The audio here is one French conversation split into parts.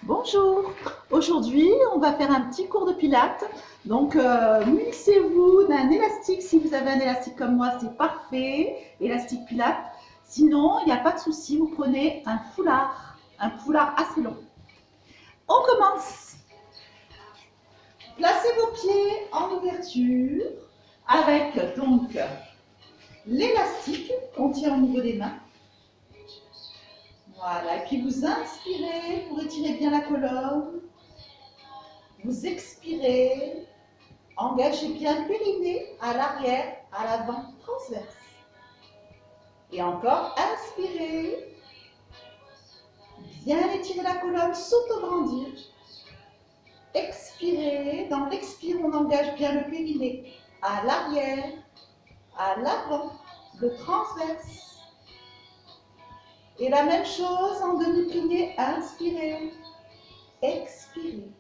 Bonjour, aujourd'hui on va faire un petit cours de pilates. Donc munissez-vous d'un élastique, si vous avez un élastique comme moi c'est parfait, élastique pilates. Sinon il n'y a pas de souci, vous prenez un foulard assez long. On commence. Placez vos pieds en ouverture avec donc l'élastique qu'on tient au niveau des mains. Voilà, et puis vous inspirez pour étirer bien la colonne. Vous expirez, engagez bien le périnée à l'arrière, à l'avant, transverse. Et encore, inspirez, bien étirer la colonne, s'auto-grandir. Expirez, dans l'expire, on engage bien le périnée à l'arrière, à l'avant, le transverse. Et la même chose en demi-plié, inspirez, expirez.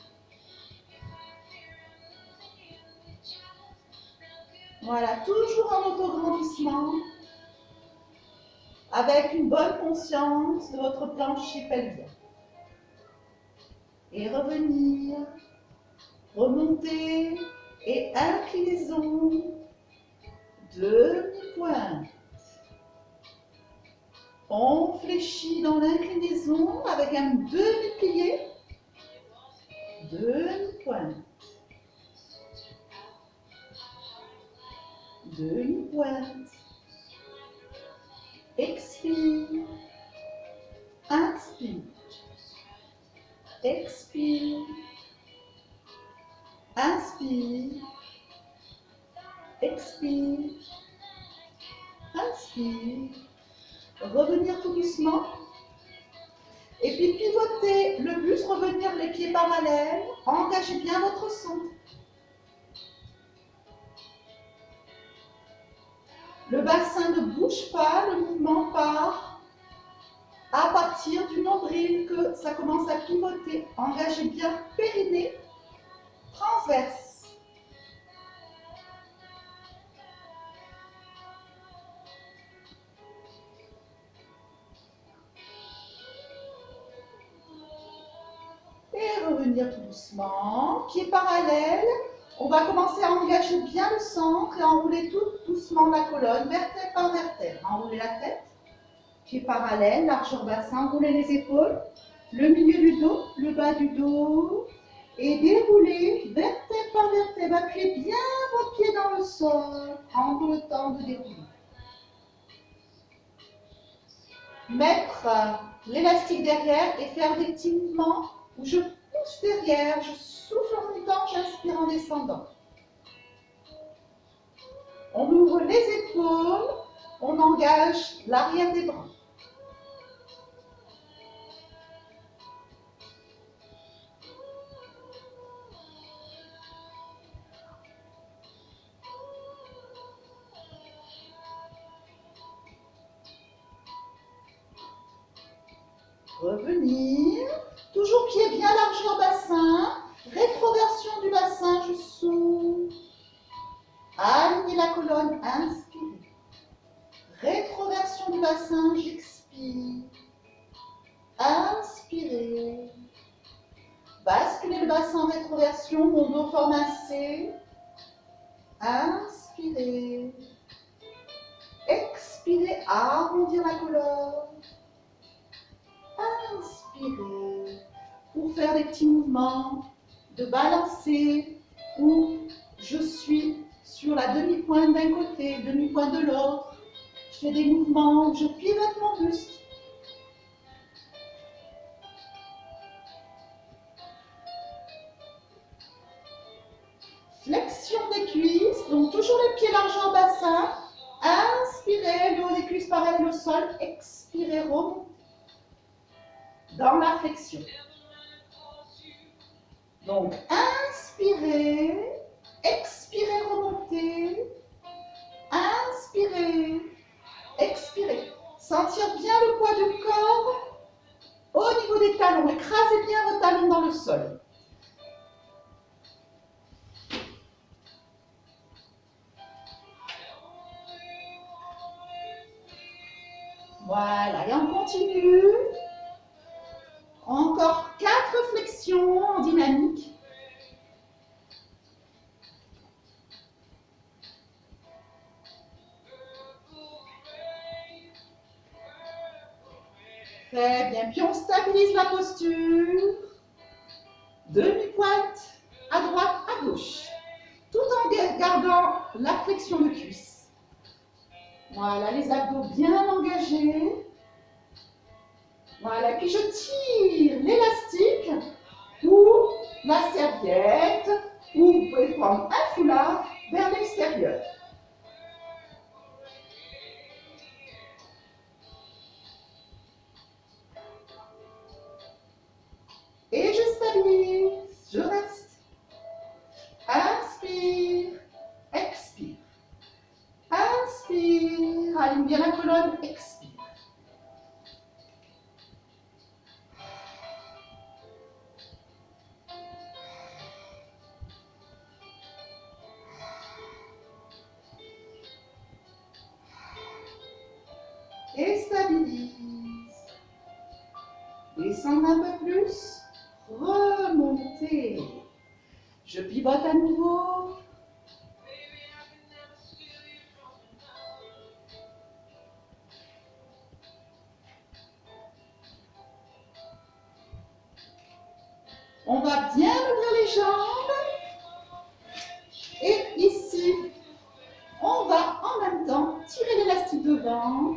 Voilà, toujours en auto-grandissement, avec une bonne conscience de votre plancher pelvien. Et revenir, remonter et inclinaison, demi-pointe. On fléchit dans l'inclinaison avec un demi-plié, demi-pointe. Demi-pointe. Expire, inspire. Expire, inspire, expire, inspire. Revenir tout doucement. Et puis pivoter le buste, revenir les pieds parallèles. Engagez bien votre centre. Le bassin ne bouge pas, le mouvement part à partir du nombril que ça commence à pivoter. Engagez bien périnée, transverse. Et revenir tout doucement, pieds parallèles. On va commencer à engager bien le centre et enrouler tout doucement la colonne, vertèbre par vertèbre. Enrouler la tête, pieds parallèles, largeur bassin, enrouler les épaules, le milieu du dos, le bas du dos. Et dérouler vertèbre par vertèbre. Appuyez bien vos pieds dans le sol. Prendre le temps de dérouler. Mettre l'élastique derrière et faire des petits mouvements où je pousse derrière, je souffle en montant, j'inspire en descendant. On ouvre les épaules, on engage l'arrière des bras. Revenir, toujours pied bien largeur bassin, rétroversion du bassin, je souffle. Alignez la colonne, inspirez. Rétroversion du bassin, j'expire. Inspirez. Basculez le bassin en rétroversion, mon dos forme un C. Inspirez. Expirez, arrondir la colonne. Inspirez. Pour faire des petits mouvements de balancer où je suis sur la demi-pointe d'un côté, demi-pointe de l'autre. Je fais des mouvements où je pivote mon buste. Flexion des cuisses, donc toujours les pieds largeur bassin. Inspirez, le haut des cuisses parallèle au sol. Expirez, remontez dans la flexion. Donc, inspirez, expirez, remontez. Inspirez, expirez. Sentir bien le poids du corps au niveau des talons. Écrasez bien vos talons dans le sol. Voilà, et on continue. Encore 4 flexions en dynamique. Très bien. Puis on stabilise la posture. Demi-pointe à droite, à gauche. Tout en gardant la flexion de cuisse. Voilà, les abdos bien engagés. Voilà, puis je tire l'élastique ou la serviette, ou vous pouvez prendre un foulard vers l'extérieur. Et je stabilise, je reste. Inspire, expire. Inspire, aligne bien la colonne, expire. Et stabilise. Descendre un peu plus. Remonter. Je pivote à nouveau. On va bien ouvrir les jambes. Et ici, on va en même temps tirer l'élastique devant.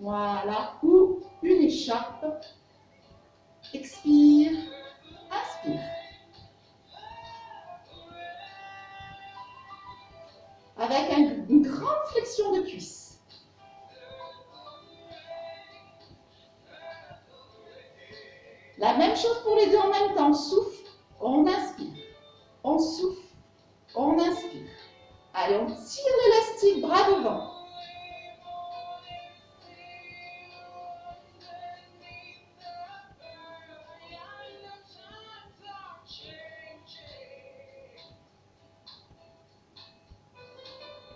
Voilà, ou une écharpe. Expire, inspire. Avec une grande flexion de cuisse. La même chose pour les deux en même temps. On souffle, on inspire. On souffle, on inspire. Allez, on tire l'élastique, bras devant.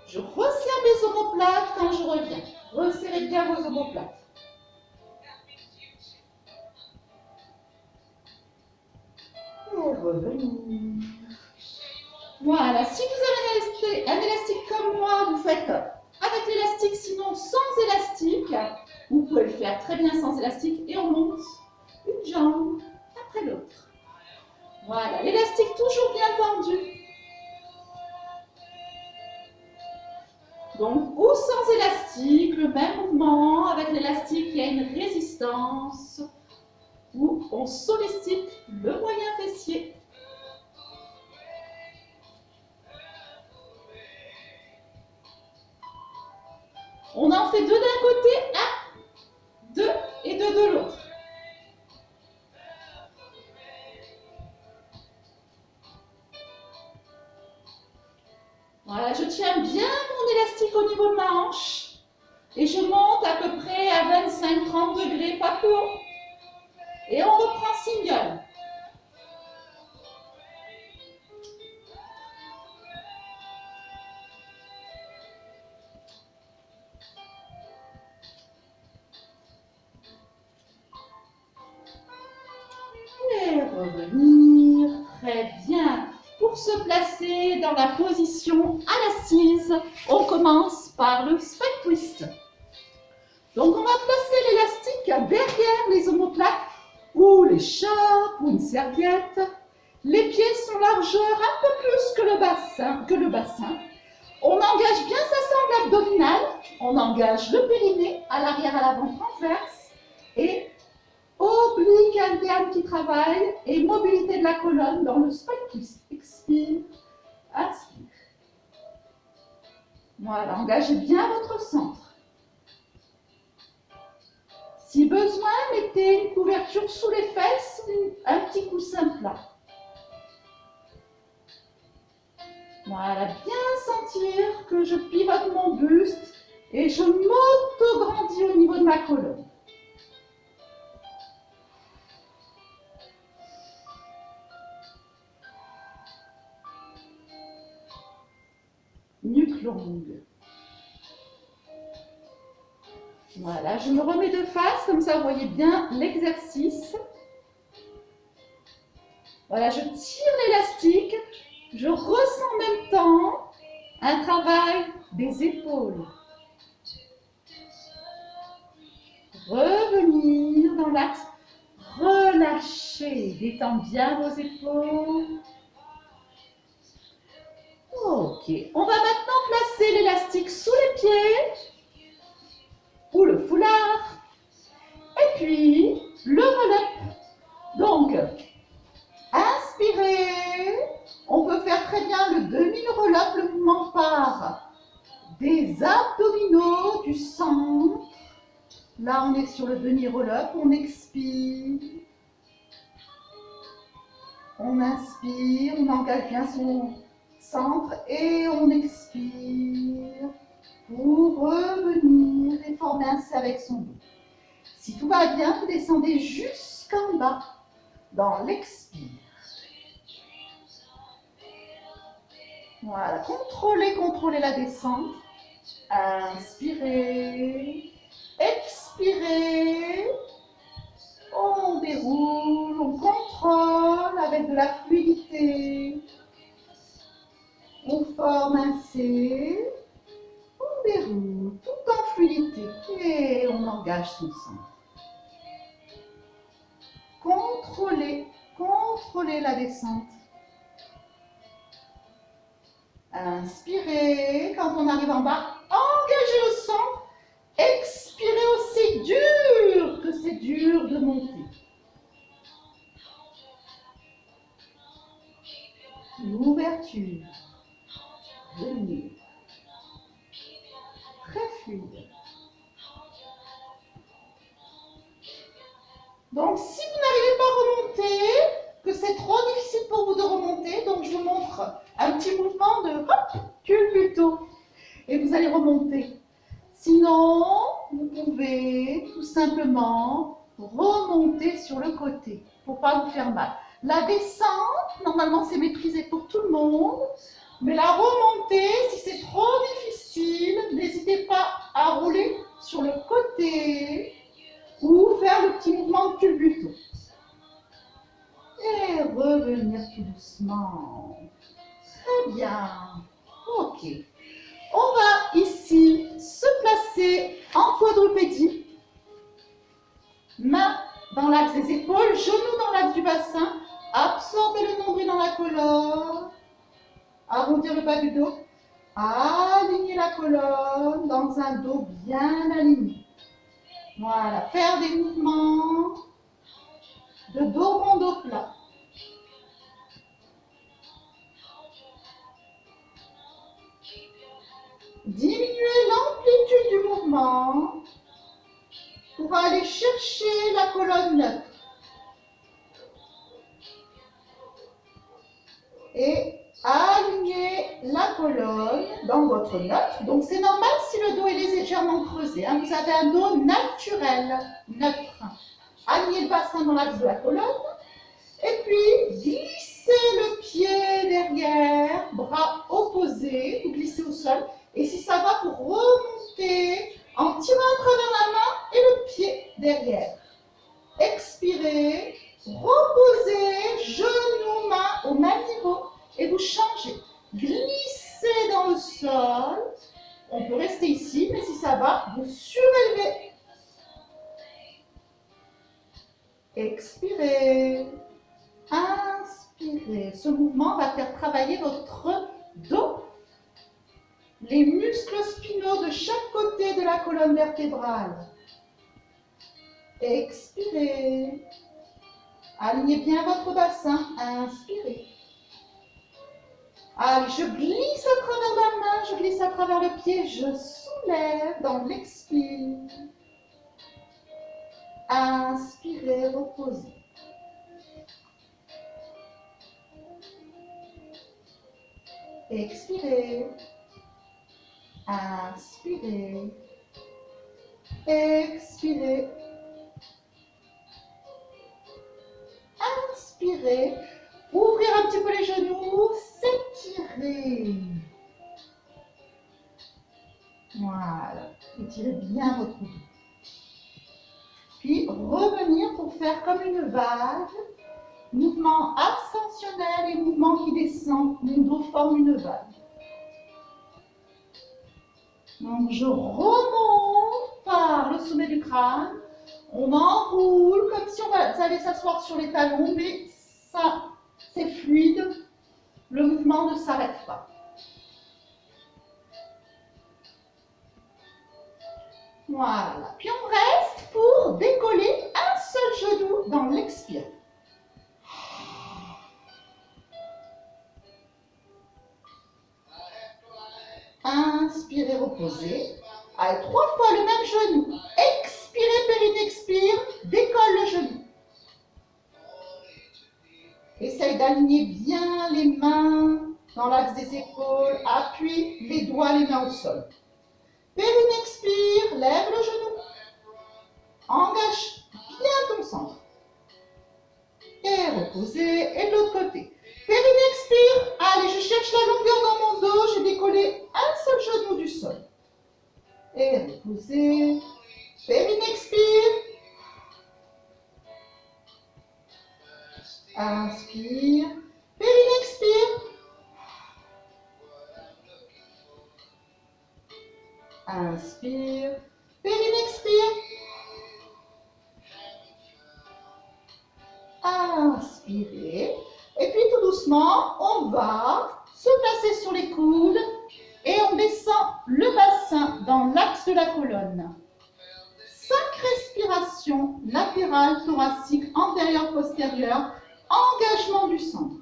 Je resserre mes omoplates quand je reviens. Resserrez bien vos omoplates. Et revenir. Voilà, si vous avez un élastique comme moi, vous faites avec l'élastique, sinon sans élastique. Vous pouvez le faire très bien sans élastique et on monte une jambe après l'autre. Voilà, l'élastique toujours bien tendu. Donc, ou sans élastique, le même mouvement, avec l'élastique, il y a une résistance, où on sollicite le moyen fessier. On en fait 2 d'un côté, 1, 2 et 2 de l'autre. Voilà, je tiens bien mon élastique au niveau de ma hanche et je monte à peu près à 25-30 degrés, pas plus haut. Et on reprend single. Et revenir, très bien. Pour se placer dans la position à l'assise, on commence par le spike twist. Donc on va placer l'élastique derrière les omoplates ou l'écharpe ou une serviette. Les pieds sont largeur un peu plus que le bassin. On engage bien sa sangle abdominale, on engage le périnée à l'arrière, à l'avant transverse et oblique interne qui travaille et mobilité de la colonne dans le spike twist. Expire, inspire. Voilà, engagez bien votre centre. Si besoin, mettez une couverture sous les fesses, un petit coussin plat. Voilà, bien sentir que je pivote mon buste et je m'auto-grandis au niveau de ma colonne. Nuque longue. Voilà, je me remets de face, comme ça vous voyez bien l'exercice. Voilà, je tire l'élastique, je ressens en même temps un travail des épaules. Revenir dans l'axe, relâchez, détendez bien vos épaules. Ok, on va maintenant placer l'élastique sous les pieds ou le foulard et puis le relève. Donc, inspirez, on peut faire très bien le demi-relâche, le mouvement part des abdominaux du centre. Là, on est sur le demi-relâche, on expire. On inspire, on engage bien son centre et on expire pour revenir et former un C avec son dos. Si tout va bien, vous descendez jusqu'en bas dans l'expire. Voilà, contrôlez la descente. Inspirez, expirez. On déroule, on contrôle avec de la fluidité. On forme un C. On déroule tout en fluidité et on engage son centre. Contrôlez la descente. Inspirez, quand on arrive en bas, engagez le centre. Expirez aussi dur que c'est dur de monter. L'ouverture. Venir. Très fluide. Donc, si vous n'arrivez pas à remonter, que c'est trop difficile pour vous de remonter, donc je vous montre un petit mouvement de hop, culbuto. Et vous allez remonter. Sinon, vous pouvez tout simplement remonter sur le côté pour ne pas vous faire mal. La descente, normalement, c'est maîtrisé pour tout le monde. Mais la remontée, si c'est trop difficile, n'hésitez pas à rouler sur le côté ou faire le petit mouvement de culbuto. Et revenir tout doucement. Très bien. Ok. On va ici se placer en quadrupédie. Main dans l'axe des épaules, genoux dans l'axe du bassin. Absorbez le nombril dans la colonne. Arrondir le bas du dos. Aligner la colonne dans un dos bien aligné. Voilà, faire des mouvements de dos rond, dos plat. Diminuez l'amplitude du mouvement pour aller chercher la colonne neutre. Et alignez la colonne dans votre neutre. Donc c'est normal si le dos est légèrement creusé. Hein. Vous avez un dos naturel, neutre. Alignez le bassin dans l'axe de la colonne. Et puis glissez le pied derrière, bras opposés, vous glissez au sol. Et si ça va, vous remontez en tirant à travers la main et le pied derrière. Expirez, reposez, genoux, mains au même niveau et vous changez. Glissez dans le sol. On peut rester ici, mais si ça va, vous surélevez. Expirez. Inspirez. Ce mouvement va faire travailler votre dos. Les muscles spinaux de chaque côté de la colonne vertébrale. Expirez. Alignez bien votre bassin. Inspirez. Allez, je glisse à travers la main, je glisse à travers le pied, je soulève dans l'expire. Inspirez, reposez. Expirez. Inspirez. Expirez. Inspirez. Ouvrir un petit peu les genoux. S'étirer. Voilà. Étirez bien votre dos. Puis revenir pour faire comme une vague Mouvement ascensionnel et mouvement qui descend, mon dos forme une vague. Donc je remonte par le sommet du crâne, on enroule comme si on allait s'asseoir sur les talons, mais ça c'est fluide, le mouvement ne s'arrête pas. Voilà, puis on reste pour décoller un seul genou dans l'expire. Inspirez, reposez. Allez, 3 fois le même genou. Expirez, périnée, expire, décolle le genou. Essaye d'aligner bien les mains dans l'axe des épaules. Appuie les doigts, les mains au sol. Périnée, expire, lève le genou. Engage bien ton centre. Et reposez. Et de l'autre côté. Périnée, expire. Allez, je cherche la longueur dans mon dos. J'ai décollé un seul genou du sol. Et reposez. Périnée, expire. Inspire. Périnée, expire. Inspire. Périnée, expire. Inspirez. Et puis tout doucement, on va se placer sur les coudes et on descend le bassin dans l'axe de la colonne. 5 respirations latérales, thoraciques, antérieures, postérieures. Engagement du centre.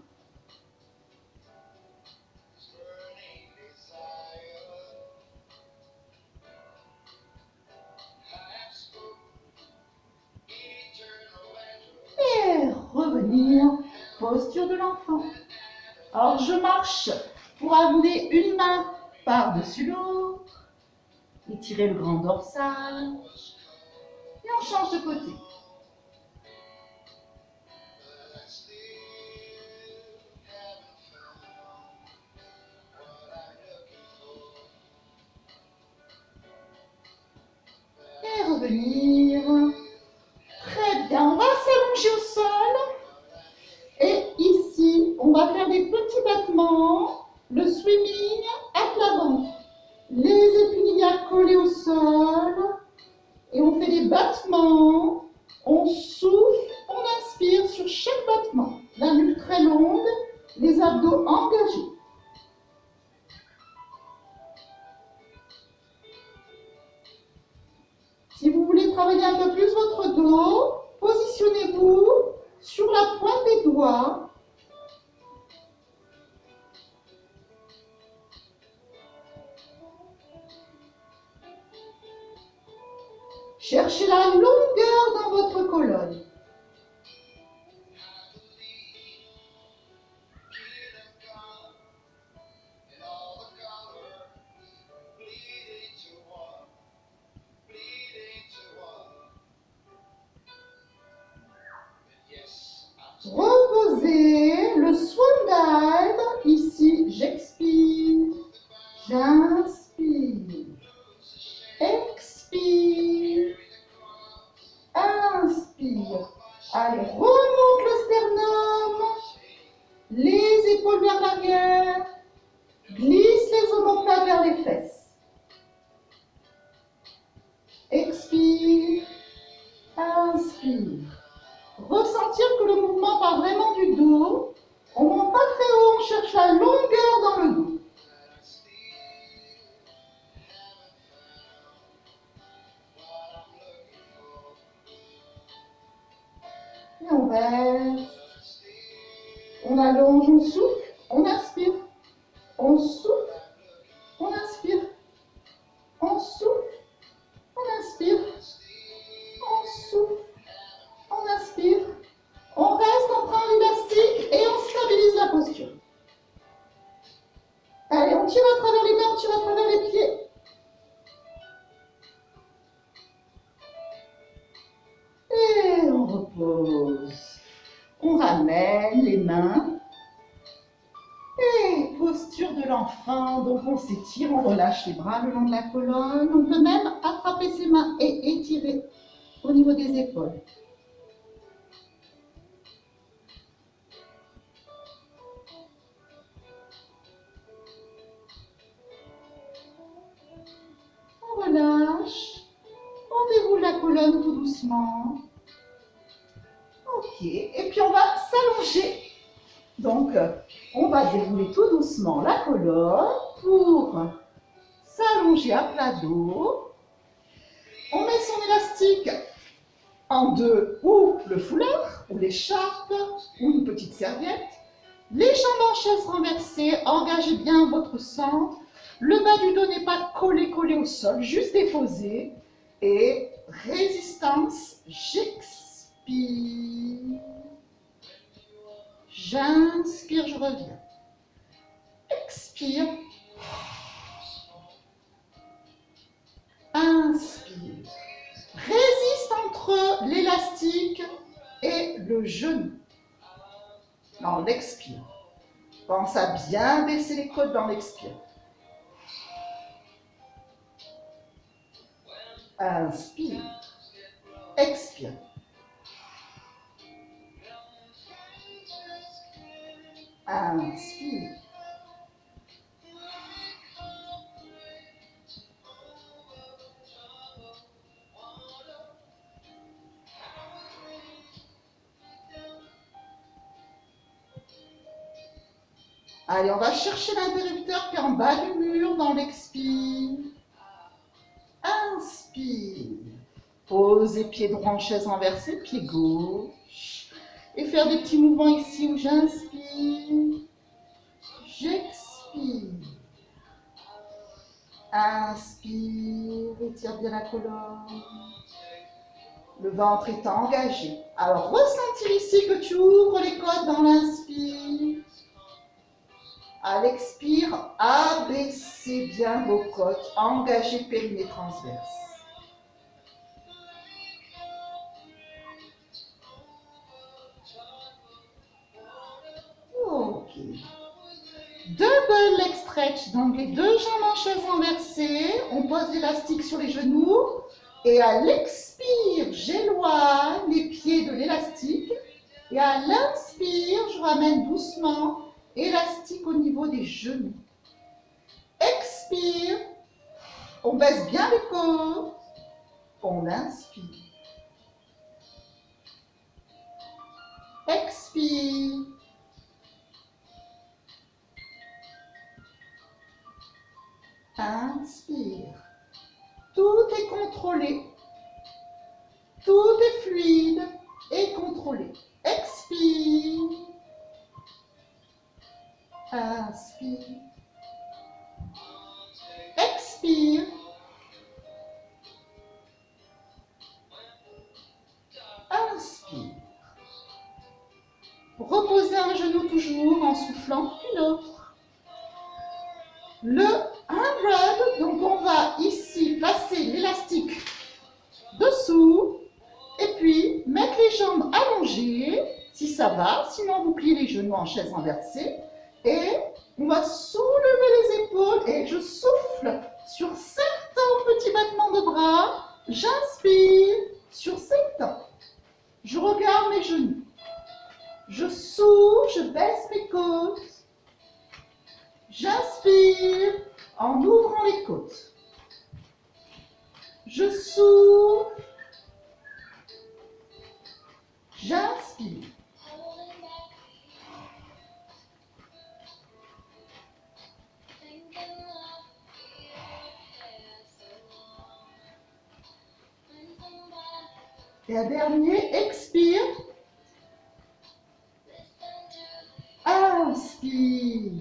Et revenir, posture de l'enfant. Alors je marche pour amener une main par-dessus l'autre. Étirez le grand dorsal. Et on change de côté. Et revenir. Très bien, on va s'allonger au sol. Et ici, on va faire des petits battements. Le swimming à plat ventre. Les épaules collées au sol. Et on fait des battements. On souffle, on inspire sur chaque battement. La nuque très longue, les abdos engagés. Si vous voulez travailler un peu plus votre dos, positionnez-vous sur la pointe des doigts. Cherchez la longueur dans votre colonne. Reposez le swan dive. Ici, j'expire, j'inspire, expire, inspire. Allez, remonte le sternum, les épaules vers l'arrière, glisse les omoplates vers les fesses. Expire, inspire. Ressentir que le mouvement part vraiment du dos. On ne monte pas très haut, on cherche la longueur dans le dos. Et on reste. On allonge, on souffle, on inspire. On souffle, on inspire. On souffle, on inspire. On souffle. On inspire, on reste, on prend l'élastique et on stabilise la posture. Allez, on tire à travers les mains, on tire à travers les pieds. Et on repose. On ramène les mains. Et posture de l'enfant, donc on s'étire, on relâche les bras le long de la colonne. On peut même attraper ses mains et étirer au niveau des épaules. colonne tout doucement. Ok, et puis on va s'allonger. Donc, on va dérouler tout doucement la colonne pour s'allonger à plat dos. On met son élastique en deux, ou le foulard, ou l'écharpe, ou une petite serviette. Les jambes en chaise renversée, engagez bien votre centre. Le bas du dos n'est pas collé au sol, juste déposé. Et résistance, j'expire. J'inspire, je reviens. Expire. Inspire. Résiste entre l'élastique et le genou. Dans l'expire. Pense à bien baisser les côtes dans l'expire. Inspire. Expire. Inspire. Allez, on va chercher l'interrupteur qui est en bas du mur dans l'expire. Inspire. Posez pied droit en chaise renversée, pied gauche. Et faire des petits mouvements ici où j'inspire. J'expire. Inspire, étire bien la colonne. Le ventre est engagé. Alors, ressentir ici que tu ouvres les côtes dans l'inspire. À l'expire, abaissez bien vos côtes, engagez périnée transverse. Ok. Double leg stretch, donc les deux jambes en chaise renversée, on pose l'élastique sur les genoux et à l'expire, j'éloigne les pieds de l'élastique et à l'inspire, je ramène doucement élastique au niveau des genoux. Expire, on baisse bien les côtes, on inspire. Expire. Inspire. Tout est contrôlé. Tout est fluide et contrôlé. Expire. Inspire. Expire. Inspire. Reposez un genou toujours en soufflant, puis l'autre. Le 100, donc on va ici placer l'élastique dessous et puis mettre les jambes allongées, si ça va, sinon vous pliez les genoux en chaise renversée et on va soulever les épaules et je souffle sur certains petits battements de bras, j'inspire sur certains, je regarde mes genoux, je souffle, je baisse mes côtes, j'inspire en ouvrant les côtes. Je souffle. J'inspire. Et un dernier, expire. Inspire.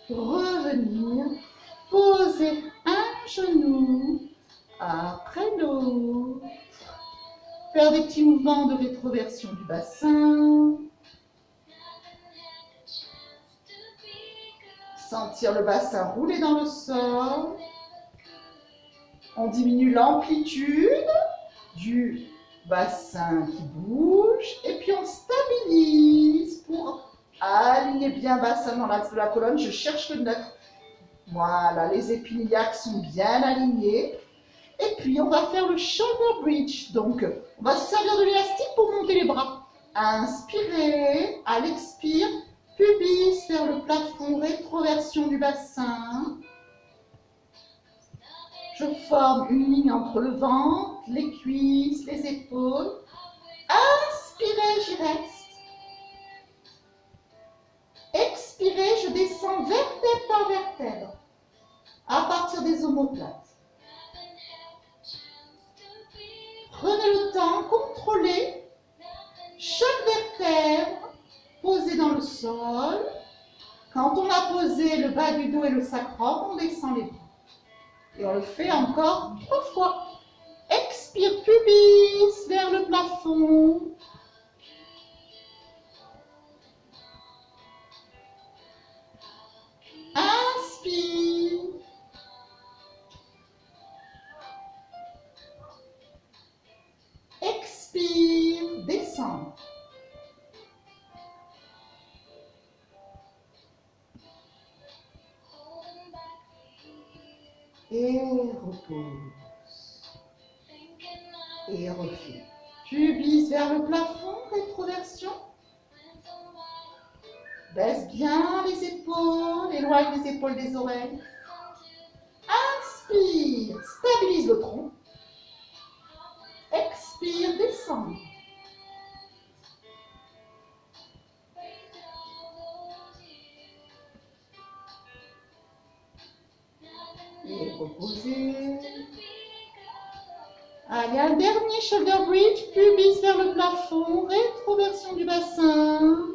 Revenir, poser un genou après l'autre. Faire des petits mouvements de rétroversion du bassin. Sentir le bassin rouler dans le sol. On diminue l'amplitude du bassin qui bouge. Et puis on stabilise pour aligner bien bassin dans l'axe de la colonne. Je cherche le neutre. Voilà, les épines iliaques sont bien alignées. Et puis, on va faire le shoulder bridge. Donc, on va se servir de l'élastique pour monter les bras. Inspirez, à l'expire, pubis vers le plafond, rétroversion du bassin. Je forme une ligne entre le ventre, les cuisses, les épaules. Inspirez, j'y reste. Expirez, je descends vertèbre par vertèbre à partir des omoplates. Prenez le temps, contrôlez chaque vertèbre posée dans le sol. Quand on a posé le bas du dos et le sacrum, on descend les bras. Et on le fait encore 3 fois. Expire, pubis vers le plafond. Inspire. Expire, descend. Et repose. Et refais. Pubis vers le plafond, rétroversion. Baisse bien les épaules, éloigne les épaules des oreilles. Inspire, stabilise le tronc. Expire, descend. Et reposez. Allez, un dernier shoulder bridge, pubis vers le plafond, rétroversion du bassin.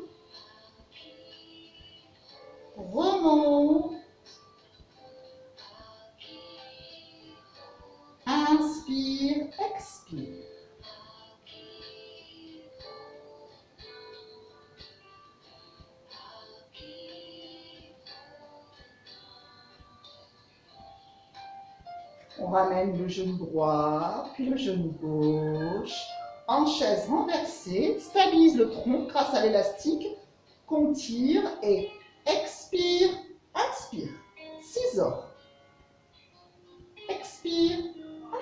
Remonte. Inspire, expire. On ramène le genou droit, puis le genou gauche, en chaise renversée, stabilise le tronc grâce à l'élastique qu'on tire et expire, inspire, scissor. Expire,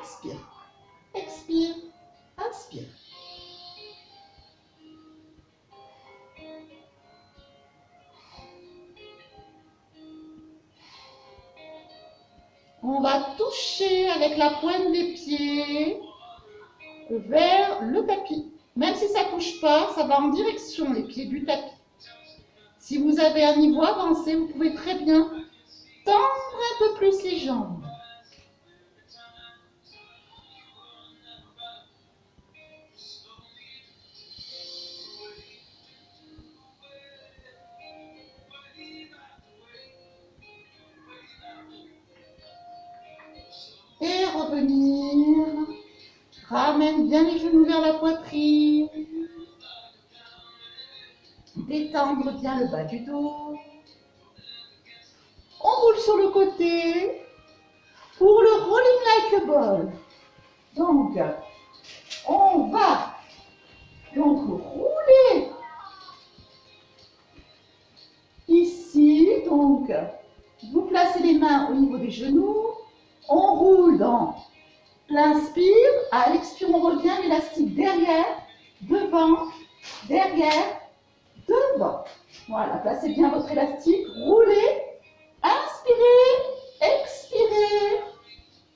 inspire, expire, inspire. On va toucher avec la pointe des pieds vers le tapis. Même si ça ne touche pas, ça va en direction les pieds du tapis. Si vous avez un niveau avancé, vous pouvez très bien tendre un peu plus les jambes. Et revenir. Ramène bien les genoux vers la poitrine. Détendre bien le bas du dos. On roule sur le côté pour le rolling like a ball. Donc, on va rouler ici. Donc, vous placez les mains au niveau des genoux. On roule dans l'inspire. À l'expire, on revient l'élastique derrière, devant, derrière, devant. Voilà, placez bien votre élastique. Roulez. Inspirez, expirez.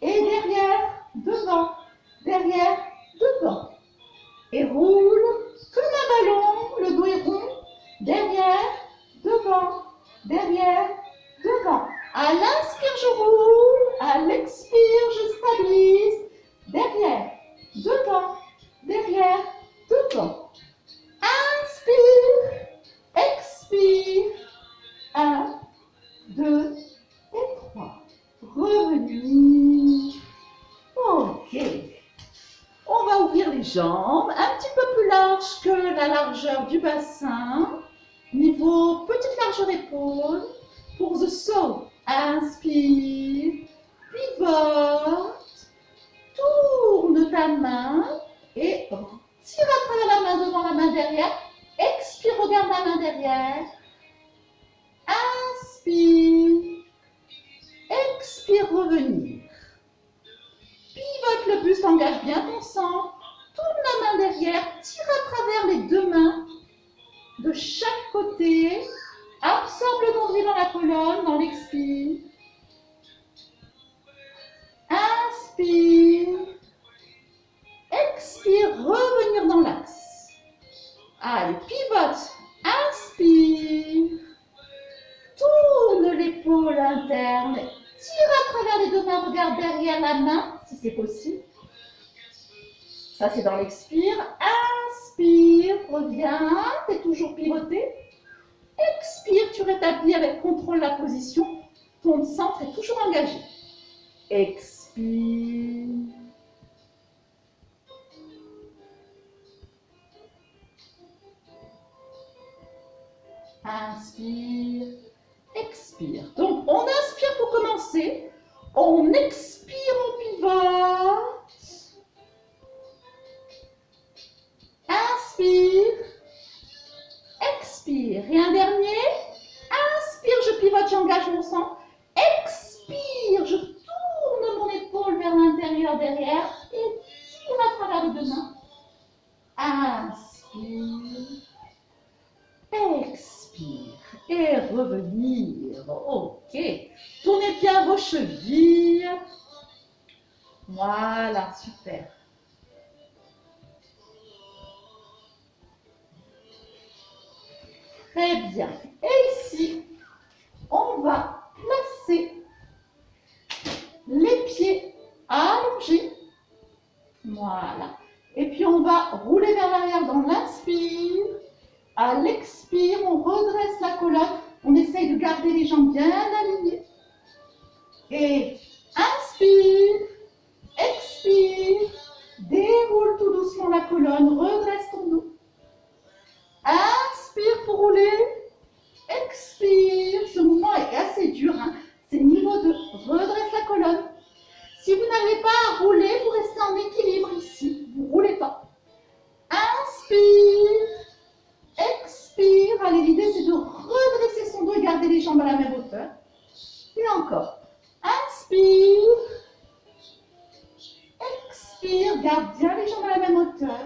Et derrière, devant, derrière, devant. Et roule comme un ballon. Le dos est rond. Derrière, devant, derrière, devant. À l'inspire, je roule. À l'expire, je stabilise. Derrière, devant, derrière, devant. Inspire, expire. 1, 2 et 3. Revenir. Ok. On va ouvrir les jambes un petit peu plus larges que la largeur du bassin. Niveau petite largeur épaule. Pour the saut. Inspire. Pivote. Tourne ta main. Et tire à travers la main devant, la main derrière. Expire, regarde la main derrière. Inspire. Expire, revenir. Pivote le buste, engage bien ton centre. Tourne la main derrière, tire à travers les deux mains de chaque côté. Absorbe le nombril dans la colonne, dans l'expire. Inspire. Expire, revenir dans l'axe. Allez, pivote. Inspire. Tourne l'épaule interne. Tire à travers les deux mains, regarde derrière la main, si c'est possible. Ça, c'est dans l'expire. Inspire, reviens, tu es toujours pivoté. Expire, tu rétablis avec contrôle la position. Ton centre est toujours engagé. Expire. Inspire. Expire. Donc, on inspire pour commencer. On expire, on pivote. Inspire. Expire. Et un dernier. Inspire, je pivote, j'engage mon centre. Expire, je tourne mon épaule vers l'intérieur derrière et tire à travers les deux mains. Inspire. Expire. Et revenir. Ok. Tournez bien vos chevilles. Voilà, super. Très bien. Et ici, on va placer les pieds allongés. Voilà. Et puis on va rouler vers l'arrière dans l'inspire. À l'expire, on redresse la colonne. On essaye de garder les jambes bien alignées. Et inspire, expire, déroule tout doucement la colonne, redresse ton dos. Inspire pour rouler, expire. Ce mouvement est assez dur, hein. C'est niveau 2. Redresse la colonne. Si vous n'arrivez pas à rouler, vous restez en équilibre ici. Vous ne roulez pas. Inspire, expire. Allez, l'idée c'est de redresser son dos et garder les jambes à la même hauteur. Et encore. Inspire, expire. Garde bien les jambes à la même hauteur.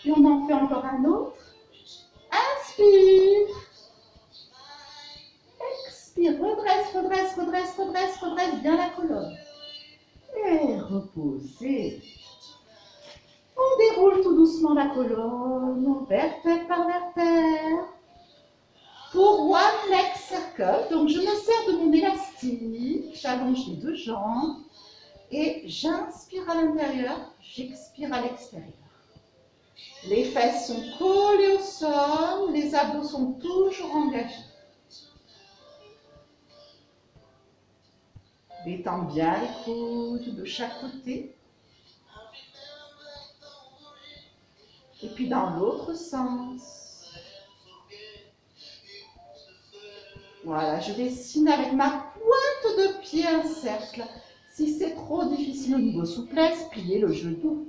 Et on en fait encore un autre. Inspire. Expire, redresse, redresse, redresse, redresse, redresse bien la colonne. Et reposez. On déroule tout doucement la colonne, vertèbre par vertèbre. Pour One Leg Circle, donc je me sers de mon élastique, j'allonge les deux jambes et j'inspire à l'intérieur, j'expire à l'extérieur. Les fesses sont collées au sol, les abdos sont toujours engagés. Détends bien les coudes de chaque côté. Et puis dans l'autre sens. Voilà, je dessine avec ma pointe de pied un cercle. Si c'est trop difficile au niveau souplesse, pliez le genou.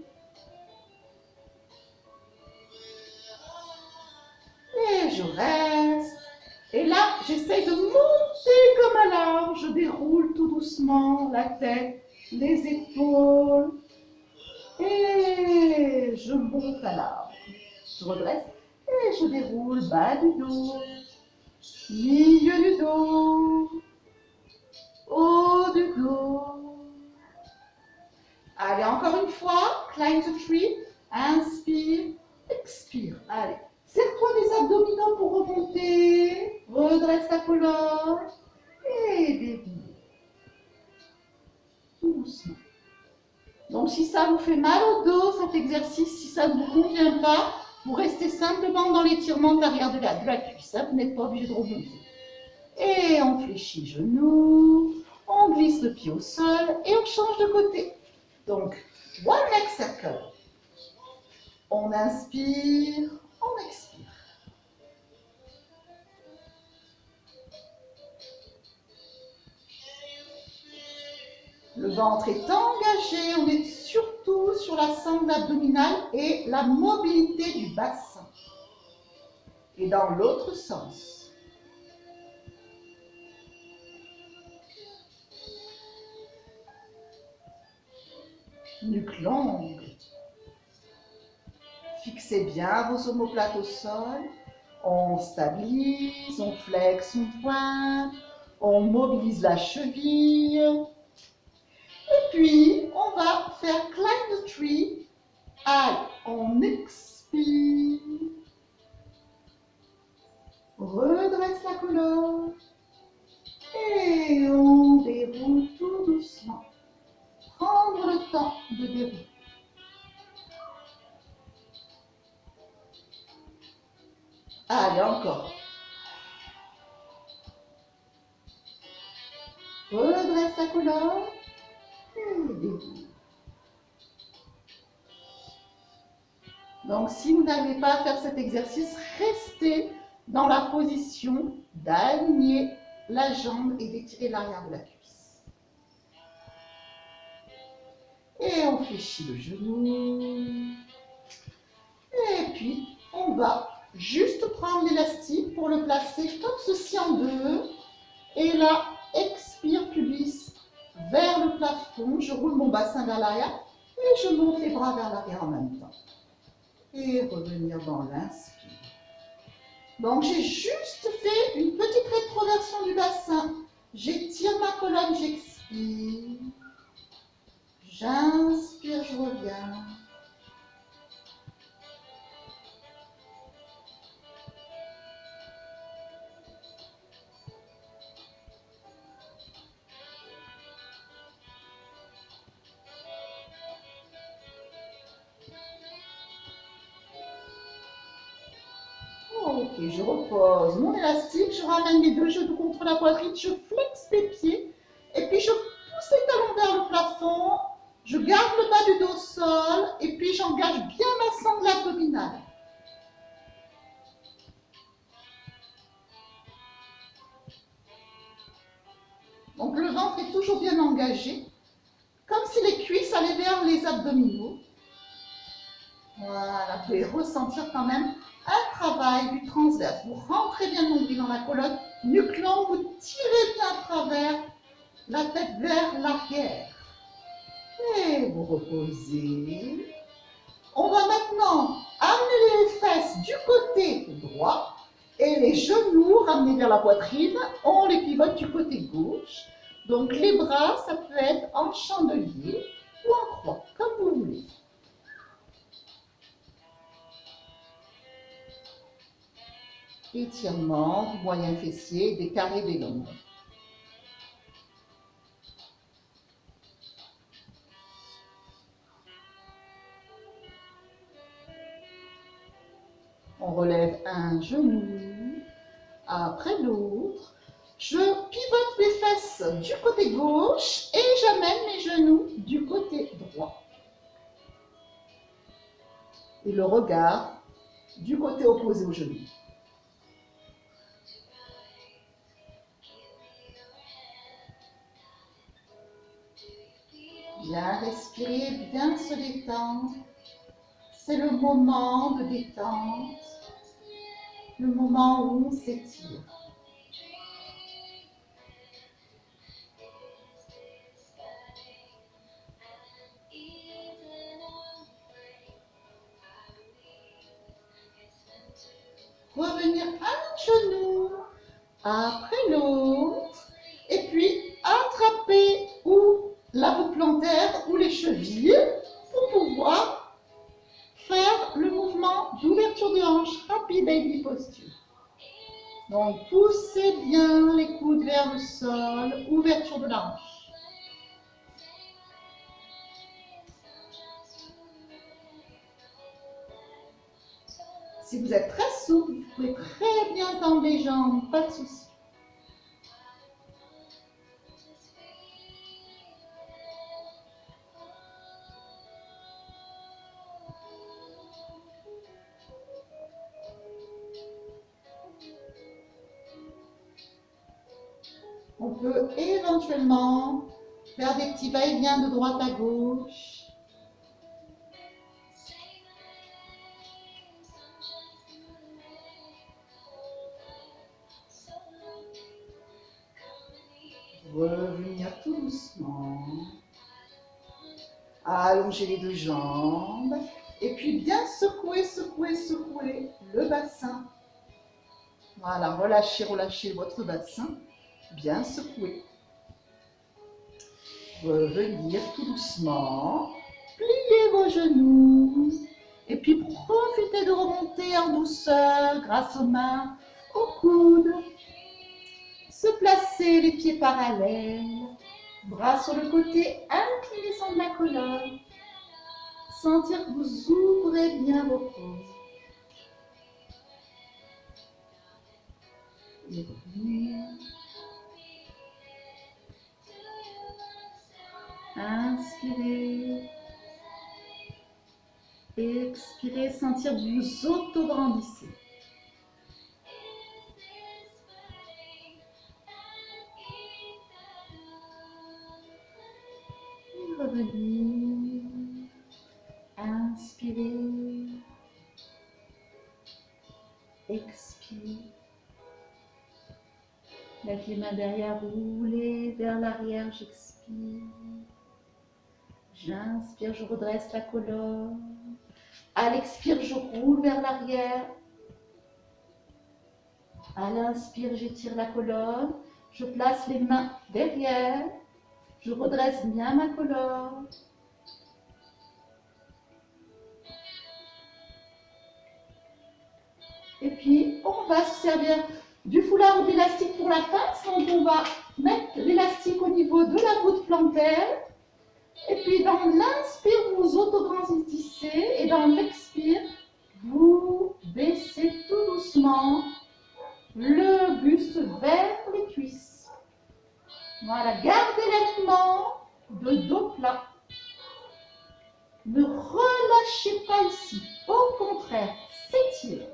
Et je reste. Et là, j'essaye de monter comme à l'arbre. Je déroule tout doucement la tête, les épaules. Et je monte à l'arbre. Je redresse et je déroule bas du dos, milieu du dos, haut du dos. Allez, encore une fois, climb the tree. Inspire, expire. Allez. Serre-toi des abdominaux pour remonter. Redresse ta colonne. Et déroule. Doucement. Donc, si ça vous fait mal au dos, cet exercice, si ça ne vous convient pas, vous restez simplement dans l'étirement de l'arrière de la cuisse. Vous n'êtes pas obligé de remonter. Et on fléchit les genoux. On glisse le pied au sol et on change de côté. Donc, One Leg Circle. On inspire. On expire. Le ventre est engagé, on est surtout sur la sangle abdominale et la mobilité du bassin. Et dans l'autre sens. Nuque longue. Fixez bien vos omoplates au sol. On stabilise, on flexe, on pointe, on mobilise la cheville. Et puis, on va faire climb the tree. Allez, on expire. Redresse la colonne. Et on déroule tout doucement. Prendre le temps de dérouler. Allez, encore. Redresse la colonne. Et déroule. Donc, si vous n'arrivez pas à faire cet exercice, restez dans la position d'aligner la jambe et d'étirer l'arrière de la cuisse. Et on fléchit le genou. Et puis, on va juste prendre l'élastique pour le placer comme ceci en deux. Et là, expire, pubis vers le plafond. Je roule mon bassin vers l'arrière et je monte les bras vers l'arrière en même temps. Et revenir dans l'inspire. Donc, j'ai juste fait une petite rétroversion du bassin. J'étire ma colonne, j'expire. J'inspire, je reviens. Ok, je repose mon élastique, je ramène les deux genoux contre la poitrine, je flexe les pieds et puis je pousse les talons vers le plafond, je garde le bas du dos au sol et puis j'engage bien ma sangle abdominale. Donc le ventre est toujours bien engagé, comme si les cuisses allaient vers les abdominaux. Voilà, vous pouvez ressentir quand même un travail du transverse. Vous rentrez bien le nombril dans la colonne, nuque longue, vous tirez bien à travers la tête vers l'arrière. Et vous reposez. On va maintenant amener les fesses du côté droit et les genoux ramenés vers la poitrine. On les pivote du côté gauche. Donc les bras, ça peut être en chandelier ou en croix, comme vous voulez. Étirement du moyen fessier, des carrés, des longues. On relève un genou après l'autre. Je pivote les fesses du côté gauche et j'amène mes genoux du côté droit. Et le regard du côté opposé au genou. Bien respirer, bien se détendre. C'est le moment de détente, le moment où on s'étire. Revenir un genou après l'autre et puis attraper ou la voûte plantaire ou les chevilles pour pouvoir faire le mouvement d'ouverture de hanche, Happy Baby Posture. Donc poussez bien les coudes vers le sol, ouverture de la hanche. Si vous êtes très souple, vous pouvez très bien tendre les jambes, pas de souci. On peut éventuellement faire des petits va-et-vient de droite à gauche. Revenir tout doucement. Allonger les deux jambes. Et puis bien secouer, secouer, secouer le bassin. Voilà, relâchez, relâchez votre bassin. Bien secouer. Revenir tout doucement. Pliez vos genoux. Et puis profitez de remonter en douceur grâce aux mains, aux coudes. Se placer les pieds parallèles. Bras sur le côté inclinaison de la colonne. Sentir que vous ouvrez bien vos paumes. Et revenir. Inspirez. Expirez, sentir que vous auto-grandissez. Et revenir. Inspirez. Expirez. Avec les mains derrière, roulez vers l'arrière, j'expire. J'inspire, je redresse la colonne. À l'expire, je roule vers l'arrière. À l'inspire, j'étire la colonne. Je place les mains derrière. Je redresse bien ma colonne. Et puis, on va se servir du foulard ou de l'élastique pour la face. Donc, on va mettre l'élastique au niveau de la voûte plantaire. Et puis, dans l'inspire, vous auto-grandissez. Et dans l'expire, vous baissez tout doucement le buste vers les cuisses. Voilà, gardez l'alignement de dos plat. Ne relâchez pas ici. Au contraire, s'étirez.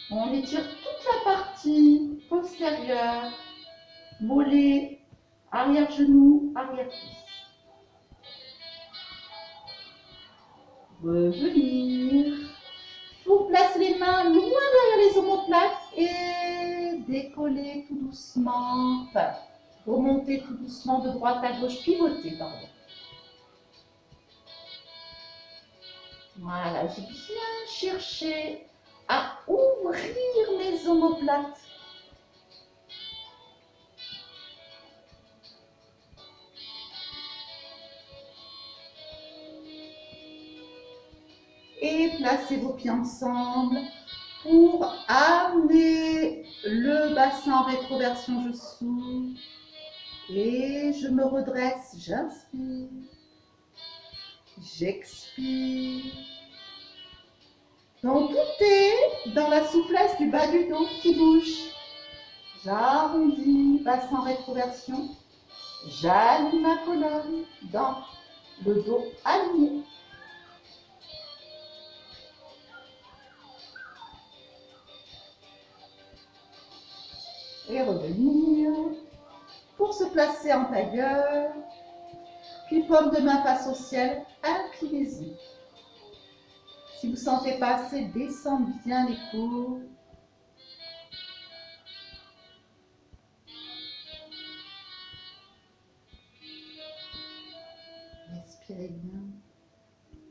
On étire toute la partie postérieure, mollet, arrière-genou, arrière-cuisse. Revenir. Vous placez les mains loin derrière les omoplates et décollez tout doucement. Enfin, remontez tout doucement de droite à gauche, pivotez, pardon. Voilà, j'ai bien cherché à ouvrir mes omoplates. Et placez vos pieds ensemble pour amener le bassin en rétroversion. Je souffle et je me redresse. J'inspire, j'expire. Donc tout est dans la souplesse du bas du dos qui bouge. J'arrondis, bassin en rétroversion. J'aligne ma colonne dans le dos aligné. Et revenir pour se placer en tailleur. Puis paume de main face au ciel, inclinez-y. Si vous ne sentez pas assez, descendez bien les coudes. Respirez bien.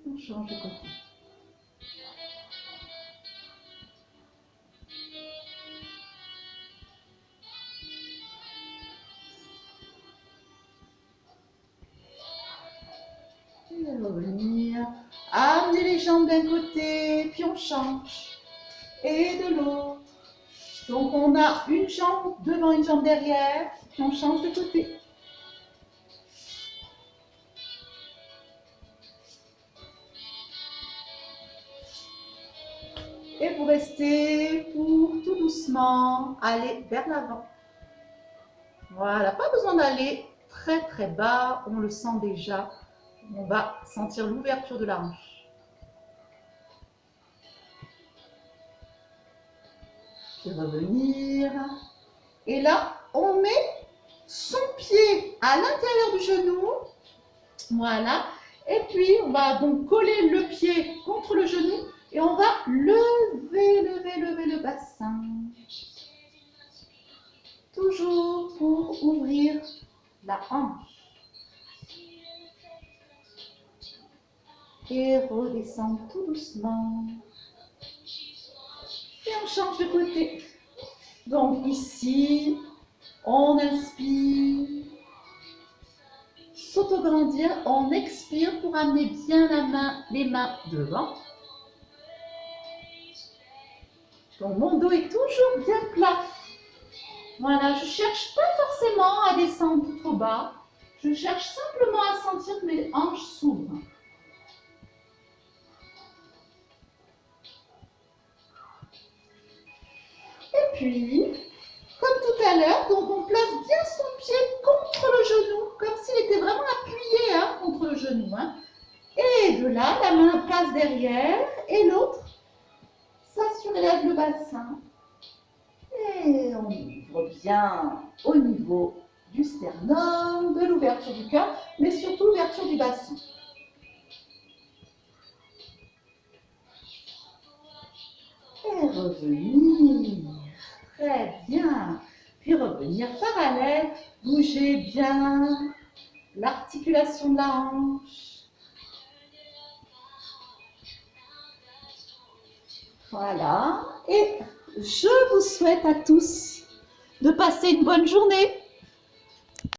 On change de côté. Et revenir. Amenez les jambes d'un côté, puis on change. Et de l'autre. Donc on a une jambe devant, une jambe derrière, puis on change de côté. Et vous restez pour tout doucement aller vers l'avant. Voilà, pas besoin d'aller très très bas, on le sent déjà. On va sentir l'ouverture de la hanche. Puis revenir. Et là, on met son pied à l'intérieur du genou. Voilà. Et puis, on va donc coller le pied contre le genou. Et on va lever le bassin. Toujours pour ouvrir la hanche. Et redescendre tout doucement. Et on change de côté. Donc ici, on inspire, s'autograndir, on expire pour amener bien les mains devant. Donc mon dos est toujours bien plat. Voilà, je ne cherche pas forcément à descendre tout trop bas. Je cherche simplement à sentir que mes hanches s'ouvrent. Et puis, comme tout à l'heure, donc on place bien son pied contre le genou, comme s'il était vraiment appuyé hein, contre le genou. Hein. Et de là, la main passe derrière et l'autre, ça surélève le bassin. Et on ouvre bien au niveau du sternum, de l'ouverture du cœur, mais surtout l'ouverture du bassin. Et revenir. Très bien. Puis revenir parallèle. Bougez bien l'articulation de la hanche. Voilà. Et je vous souhaite à tous de passer une bonne journée.